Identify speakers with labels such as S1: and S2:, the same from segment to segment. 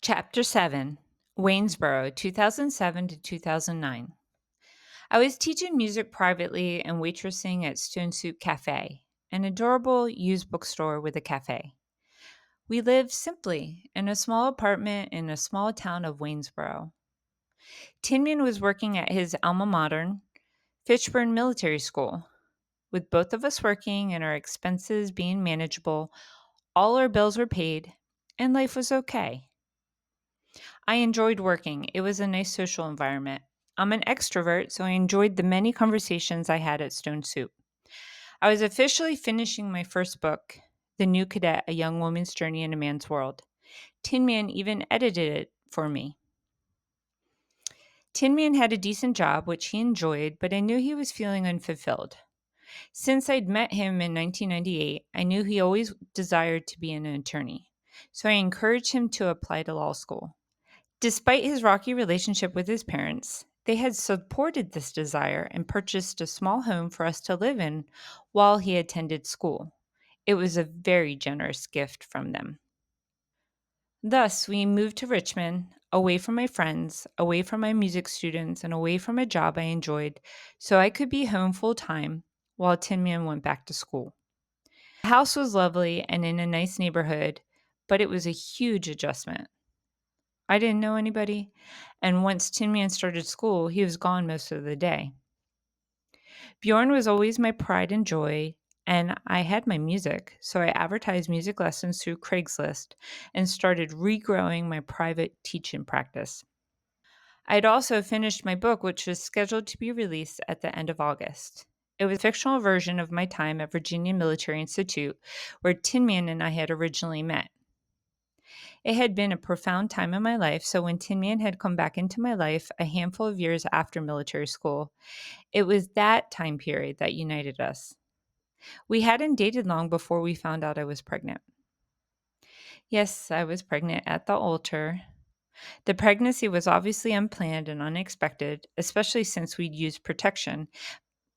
S1: Chapter 7, Waynesboro, 2007 to 2009. I was teaching music privately and waitressing at Stone Soup Cafe, an adorable used bookstore with a cafe. We lived simply in a small apartment in a small town of Waynesboro. Tinman was working at his alma mater, Fitchburn Military School. With both of us working and our expenses being manageable, all our bills were paid, and life was okay. I enjoyed working. It was a nice social environment. I'm an extrovert, so I enjoyed the many conversations I had at Stone Soup. I was officially finishing my first book, The New Cadet, A Young Woman's Journey in a Man's World. Tin Man even edited it for me. Tin Man had a decent job, which he enjoyed, but I knew he was feeling unfulfilled. Since I'd met him in 1998, I knew he always desired to be an attorney, so I encouraged him to apply to law school. Despite his rocky relationship with his parents, they had supported this desire and purchased a small home for us to live in while he attended school. It was a very generous gift from them. Thus, we moved to Richmond, away from my friends, away from my music students, and away from a job I enjoyed, so I could be home full time while Tin Man went back to school. The house was lovely and in a nice neighborhood, but it was a huge adjustment. I didn't know anybody, and once Tin Man started school, he was gone most of the day. Bjorn was always my pride and joy, and I had my music, so I advertised music lessons through Craigslist and started regrowing my private teaching practice. I had also finished my book, which was scheduled to be released at the end of August. It was a fictional version of my time at Virginia Military Institute, where Tin Man and I had originally met. It had been a profound time in my life, so when Tin Man had come back into my life a handful of years after military school, it was that time period that united us. We hadn't dated long before we found out I was pregnant. Yes, I was pregnant at the altar. The pregnancy was obviously unplanned and unexpected, especially since we'd used protection,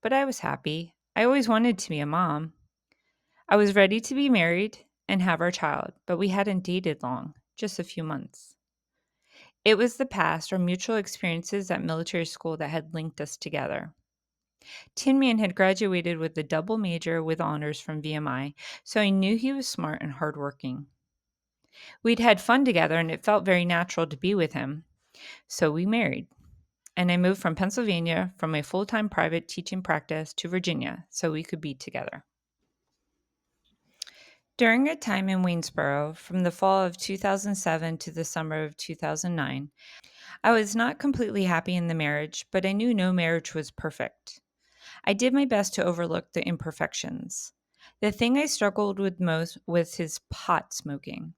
S1: but I was happy. I always wanted to be a mom. I was ready to be married and have our child, but we hadn't dated long, just a few months. It was the past, our mutual experiences at military school that had linked us together. Tin Man had graduated with a double major with honors from VMI, so I knew he was smart and hardworking. We'd had fun together and it felt very natural to be with him, so we married. And I moved from Pennsylvania from my full time private teaching practice to Virginia so we could be together. During our time in Waynesboro, from the fall of 2007 to the summer of 2009, I was not completely happy in the marriage, but I knew no marriage was perfect. I did my best to overlook the imperfections. The thing I struggled with most was his pot smoking.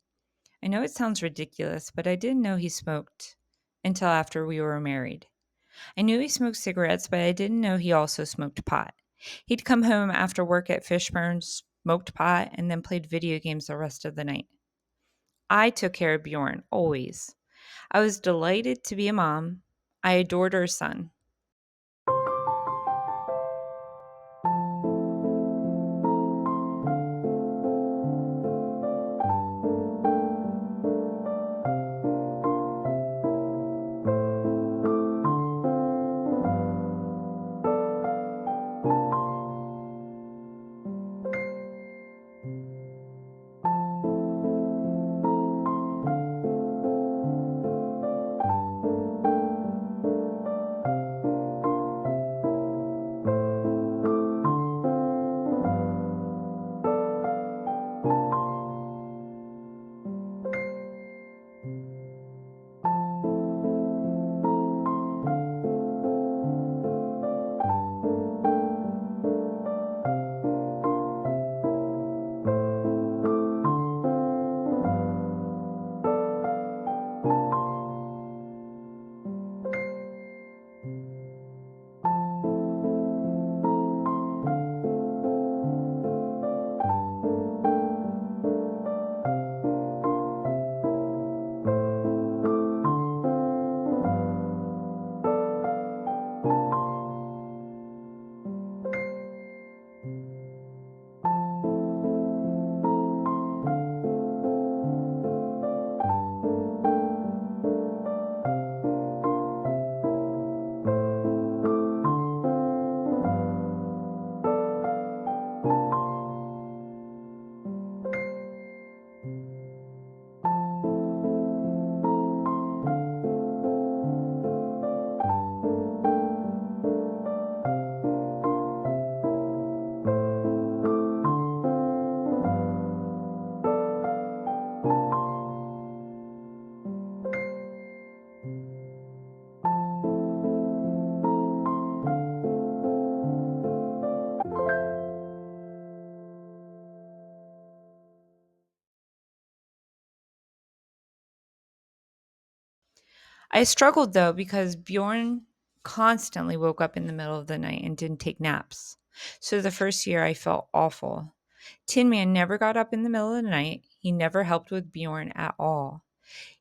S1: I know it sounds ridiculous, but I didn't know he smoked until after we were married. I knew he smoked cigarettes, but I didn't know he also smoked pot. He'd come home after work at Fishburne, smoked pot, and then played video games the rest of the night. I took care of Bjorn, always. I was delighted to be a mom. I adored our son. I struggled though because Bjorn constantly woke up in the middle of the night and didn't take naps. So the first year I felt awful. Tin Man never got up in the middle of the night. He never helped with Bjorn at all.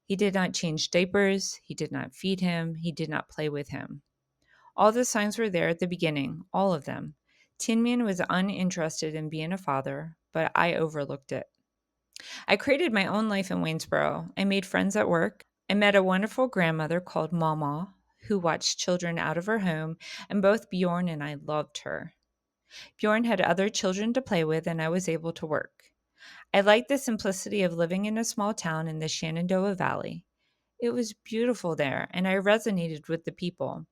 S1: He did not change diapers. He did not feed him. He did not play with him. All the signs were there at the beginning, all of them. Tin Man was uninterested in being a father, but I overlooked it. I created my own life in Waynesboro. I made friends at work. I met a wonderful grandmother called Mama who watched children out of her home, and both Bjorn and I loved her. Bjorn had other children to play with, and I was able to work. I liked the simplicity of living in a small town in the Shenandoah Valley. It was beautiful there, and I resonated with the people.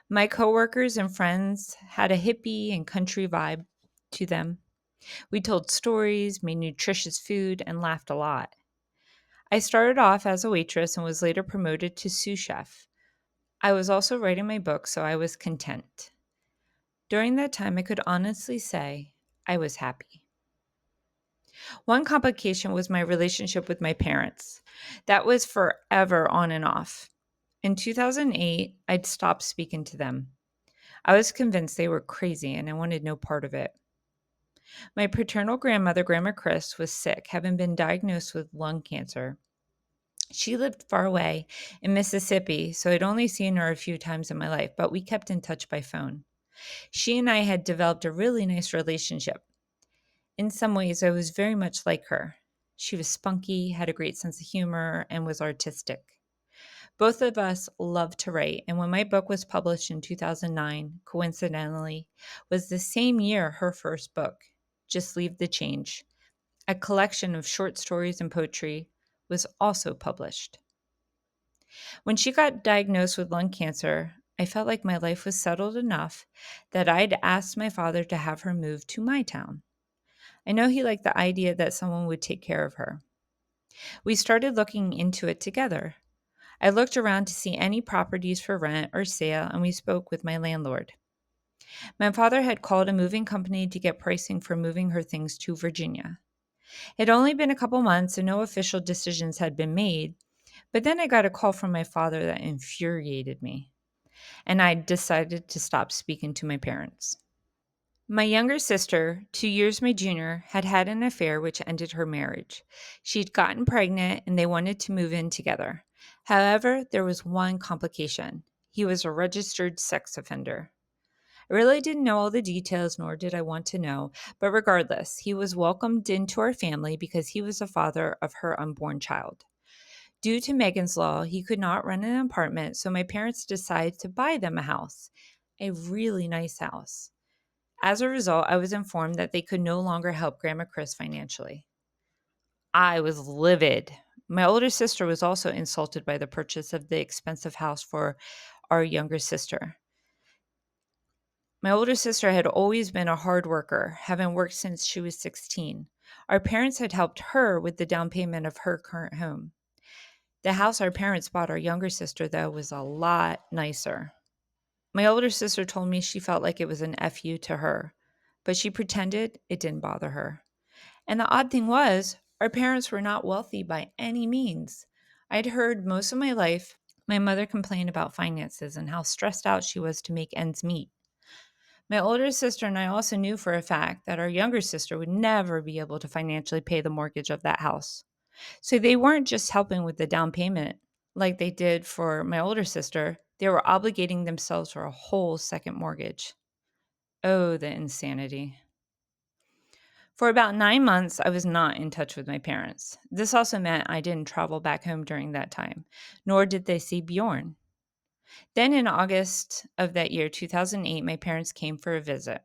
S1: My coworkers and friends had a hippie and country vibe to them. We told stories, made nutritious food, and laughed a lot. I started off as a waitress and was later promoted to sous chef. I was also writing my book, so I was content. During that time, I could honestly say I was happy. One complication was my relationship with my parents. That was forever on and off. In 2008, I'd stopped speaking to them. I was convinced they were crazy and I wanted no part of it. My paternal grandmother, Grandma Chris, was sick, having been diagnosed with lung cancer. She lived far away in Mississippi, so I'd only seen her a few times in my life, but we kept in touch by phone. She and I had developed a really nice relationship. In some ways, I was very much like her. She was spunky, had a great sense of humor, and was artistic. Both of us loved to write, and when my book was published in 2009, coincidentally, was the same year her first book, Just Leave the Change, a collection of short stories and poetry, was also published. When she got diagnosed with lung cancer, I felt like my life was settled enough that I'd asked my father to have her move to my town. I know he liked the idea that someone would take care of her. We started looking into it together. I looked around to see any properties for rent or sale, and we spoke with my landlord. My father had called a moving company to get pricing for moving her things to Virginia. It had only been a couple months and no official decisions had been made, but then I got a call from my father that infuriated me, and I decided to stop speaking to my parents. My younger sister, 2 years my junior, had had an affair which ended her marriage. She'd gotten pregnant and they wanted to move in together. However, there was one complication. He was a registered sex offender. I really didn't know all the details, nor did I want to know, but regardless, he was welcomed into our family because he was the father of her unborn child. Due to Megan's Law, he could not rent an apartment, so my parents decided to buy them a house, a really nice house. As a result, I was informed that they could no longer help Grandma Chris financially. I was livid. My older sister was also insulted by the purchase of the expensive house for our younger sister. My older sister had always been a hard worker, having worked since she was 16. Our parents had helped her with the down payment of her current home. The house our parents bought our younger sister, though, was a lot nicer. My older sister told me she felt like it was an FU to her, but she pretended it didn't bother her. And the odd thing was, our parents were not wealthy by any means. I'd heard most of my life my mother complain about finances and how stressed out she was to make ends meet. My older sister and I also knew for a fact that our younger sister would never be able to financially pay the mortgage of that house. So they weren't just helping with the down payment like they did for my older sister, they were obligating themselves for a whole second mortgage. Oh, the insanity. For about 9 months, I was not in touch with my parents. This also meant I didn't travel back home during that time, nor did they see Bjorn. Then in August of that year, 2008, my parents came for a visit.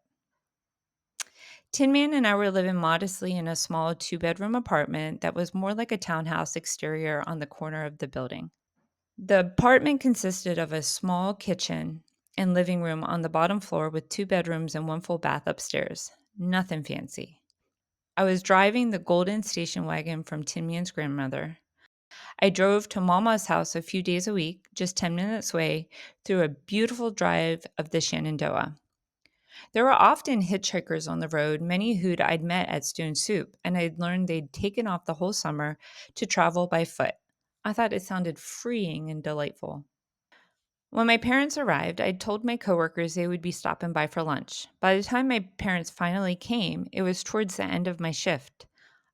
S1: Tin Man and I were living modestly in a small 2-bedroom apartment that was more like a townhouse exterior on the corner of the building. The apartment consisted of a small kitchen and living room on the bottom floor with 2 bedrooms and one full bath upstairs. Nothing fancy. I was driving the golden station wagon from Tin Man's grandmother. I drove to Mama's house a few days a week, just 10 minutes away, through a beautiful drive of the Shenandoah. There were often hitchhikers on the road, many who'd I'd met at Stone Soup, and I'd learned they'd taken off the whole summer to travel by foot. I thought it sounded freeing and delightful. When my parents arrived, I told my coworkers they would be stopping by for lunch. By the time my parents finally came, it was towards the end of my shift.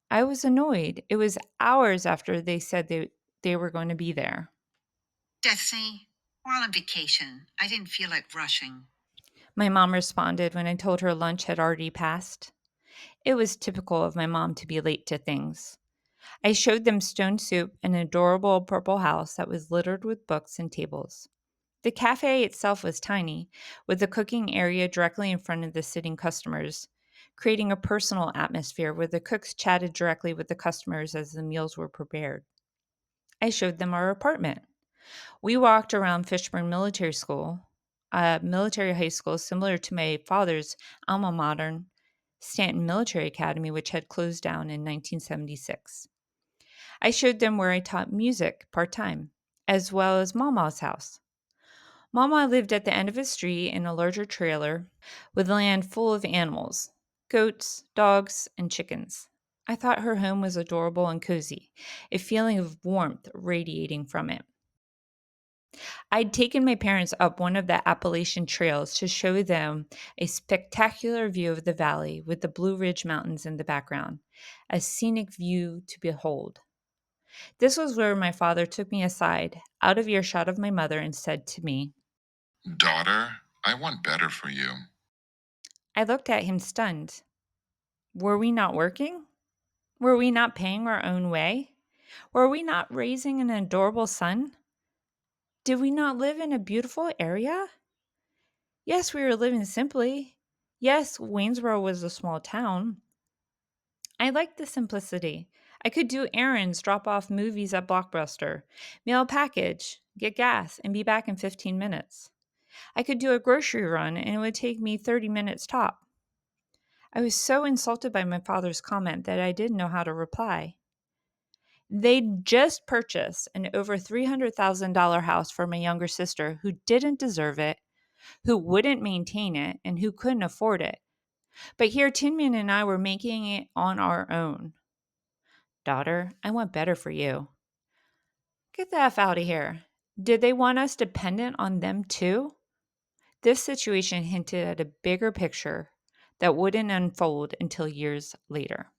S1: I was annoyed. It was hours after they said they were going to be there.
S2: Destiny, we're on vacation. I didn't feel like rushing.
S1: My mom responded when I told her lunch had already passed. It was typical of my mom to be late to things. I showed them stone soup, an adorable purple house that was littered with books and tables. The cafe itself was tiny, with the cooking area directly in front of the sitting customers, creating a personal atmosphere where the cooks chatted directly with the customers as the meals were prepared. I showed them our apartment. We walked around Fishburne Military School, a military high school similar to my father's alma mater, Stanton Military Academy, which had closed down in 1976. I showed them where I taught music part time, as well as Mama's house. Mama lived at the end of a street in a larger trailer with land full of animals, goats, dogs, and chickens. I thought her home was adorable and cozy, a feeling of warmth radiating from it. I'd taken my parents up one of the Appalachian trails to show them a spectacular view of the valley with the Blue Ridge Mountains in the background, a scenic view to behold. This was where my father took me aside, out of earshot of my mother, and said to me,
S2: Daughter, I want better for you.
S1: I looked at him stunned. Were we not working? Were we not paying our own way? Were we not raising an adorable son? Did we not live in a beautiful area? Yes, we were living simply. Yes, Waynesboro was a small town. I liked the simplicity. I could do errands, drop off movies at Blockbuster, mail a package, get gas, and be back in 15 minutes. I could do a grocery run and it would take me 30 minutes top. I was so insulted by my father's comment that I didn't know how to reply. They'd just purchased an over $300,000 house for my younger sister who didn't deserve it, who wouldn't maintain it, and who couldn't afford it. But here, Tinman and I were making it on our own. Daughter, I want better for you. Get the F out of here. Did they want us dependent on them too? This situation hinted at a bigger picture that wouldn't unfold until years later.